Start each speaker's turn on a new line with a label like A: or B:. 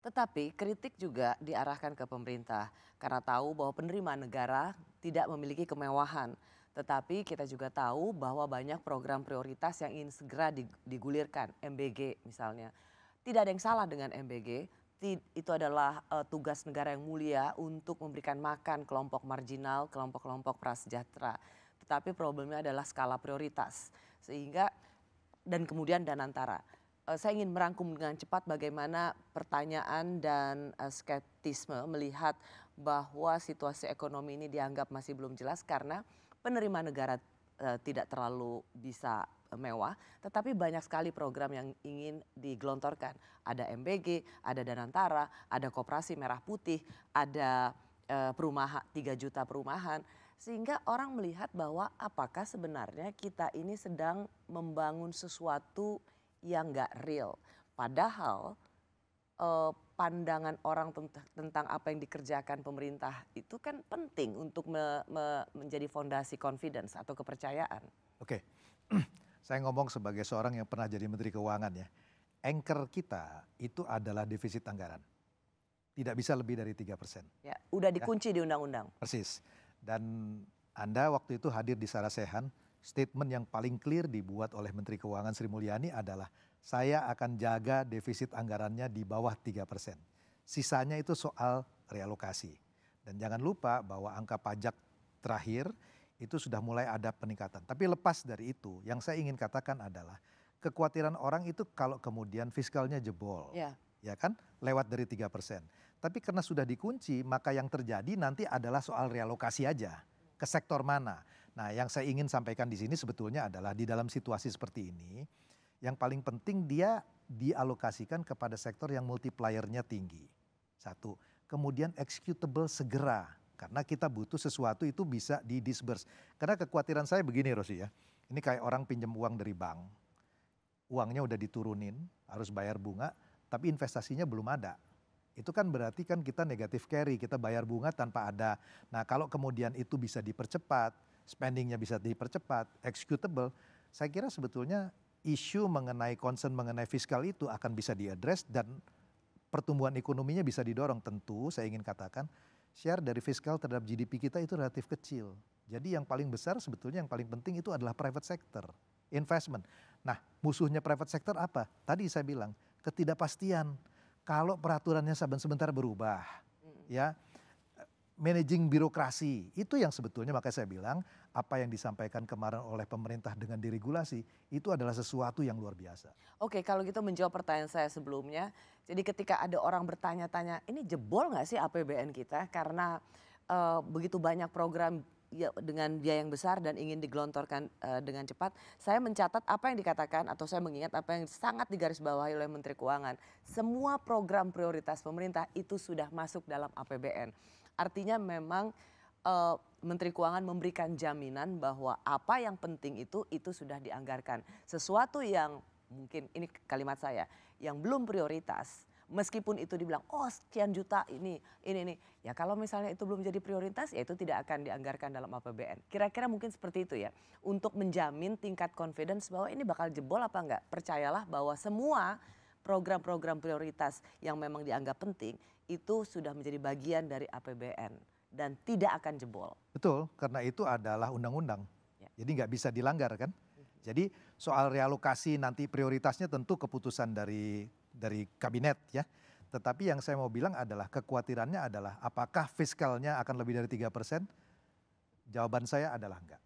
A: Tetapi kritik juga diarahkan ke pemerintah karena tahu bahwa penerimaan negara tidak memiliki kemewahan. Tetapi kita juga tahu bahwa banyak program prioritas yang ingin segera digulirkan, MBG misalnya. Tidak ada yang salah dengan MBG, itu adalah tugas negara yang mulia untuk memberikan makan kelompok marginal, kelompok-kelompok prasejahtera. Tetapi problemnya adalah skala prioritas. Sehingga dan kemudian Danantara. Saya ingin merangkum dengan cepat bagaimana pertanyaan dan skeptisme melihat bahwa situasi ekonomi ini dianggap masih belum jelas karena penerimaan negara tidak terlalu bisa mewah, tetapi banyak sekali program yang ingin digelontorkan. Ada MBG, ada Danantara, ada Koperasi Merah Putih, ada perumahan 3 juta perumahan. Sehingga orang melihat bahwa apakah sebenarnya kita ini sedang membangun sesuatu yang nggak real. Padahal pandangan orang tentang apa yang dikerjakan pemerintah itu kan penting untuk menjadi fondasi confidence atau kepercayaan.
B: Oke, saya ngomong sebagai seorang yang pernah jadi Menteri Keuangan ya. Anchor kita itu adalah defisit anggaran. Tidak bisa lebih dari 3%.
A: Ya, udah dikunci di undang-undang.
B: Persis. Dan Anda waktu itu hadir di Sarasehan, statement yang paling clear dibuat oleh Menteri Keuangan Sri Mulyani adalah saya akan jaga defisit anggarannya di bawah 3%. Sisanya itu soal realokasi. Dan jangan lupa bahwa angka pajak terakhir itu sudah mulai ada peningkatan. Tapi lepas dari itu, yang saya ingin katakan adalah kekhawatiran orang itu kalau kemudian fiskalnya jebol. Ya kan, lewat dari 3%. Tapi karena sudah dikunci, maka yang terjadi nanti adalah soal realokasi aja. Ke sektor mana? Nah, yang saya ingin sampaikan di sini sebetulnya adalah di dalam situasi seperti ini, yang paling penting dia dialokasikan kepada sektor yang multipliernya tinggi. Satu, kemudian executable segera. Karena kita butuh sesuatu itu bisa di-disburse. Karena kekhawatiran saya begini Rosi ya, ini kayak orang pinjam uang dari bank. Uangnya udah diturunin, harus bayar bunga, tapi investasinya belum ada. Itu kan berarti kan kita negatif carry, kita bayar bunga tanpa ada. Nah kalau kemudian itu bisa dipercepat, spendingnya bisa dipercepat, executable, saya kira sebetulnya isu mengenai concern mengenai fiskal itu akan bisa diadres dan pertumbuhan ekonominya bisa didorong. Tentu saya ingin katakan share dari fiskal terhadap GDP kita itu relatif kecil. Jadi yang paling besar sebetulnya yang paling penting itu adalah private sector, investment. Nah musuhnya private sector apa? Tadi saya bilang ketidakpastian. Kalau peraturannya sebentar berubah, ya managing birokrasi itu yang sebetulnya makanya saya bilang apa yang disampaikan kemarin oleh pemerintah dengan diregulasi itu adalah sesuatu yang luar biasa.
A: Oke, kalau gitu menjawab pertanyaan saya sebelumnya, jadi ketika ada orang bertanya-tanya, ini jebol nggak sih APBN kita karena begitu banyak program ya, dengan biaya yang besar dan ingin digelontorkan dengan cepat. Saya mencatat apa yang dikatakan atau saya mengingat apa yang sangat digarisbawahi oleh Menteri Keuangan. Semua program prioritas pemerintah itu sudah masuk dalam APBN. Artinya memang Menteri Keuangan memberikan jaminan bahwa apa yang penting itu sudah dianggarkan. Sesuatu yang mungkin ini kalimat saya yang belum prioritas. Meskipun itu dibilang, oh sekian juta ini. Ya kalau misalnya itu belum jadi prioritas, ya itu tidak akan dianggarkan dalam APBN. Kira-kira mungkin seperti itu ya. Untuk menjamin tingkat confidence bahwa ini bakal jebol apa enggak. Percayalah bahwa semua program-program prioritas yang memang dianggap penting, itu sudah menjadi bagian dari APBN. Dan tidak akan jebol.
B: Betul, karena itu adalah undang-undang. Ya. Jadi nggak bisa dilanggar kan. Jadi soal realokasi nanti prioritasnya tentu keputusan dari kabinet ya. Tetapi yang saya mau bilang adalah kekhawatirannya adalah apakah fiskalnya akan lebih dari 3%? Jawaban saya adalah enggak.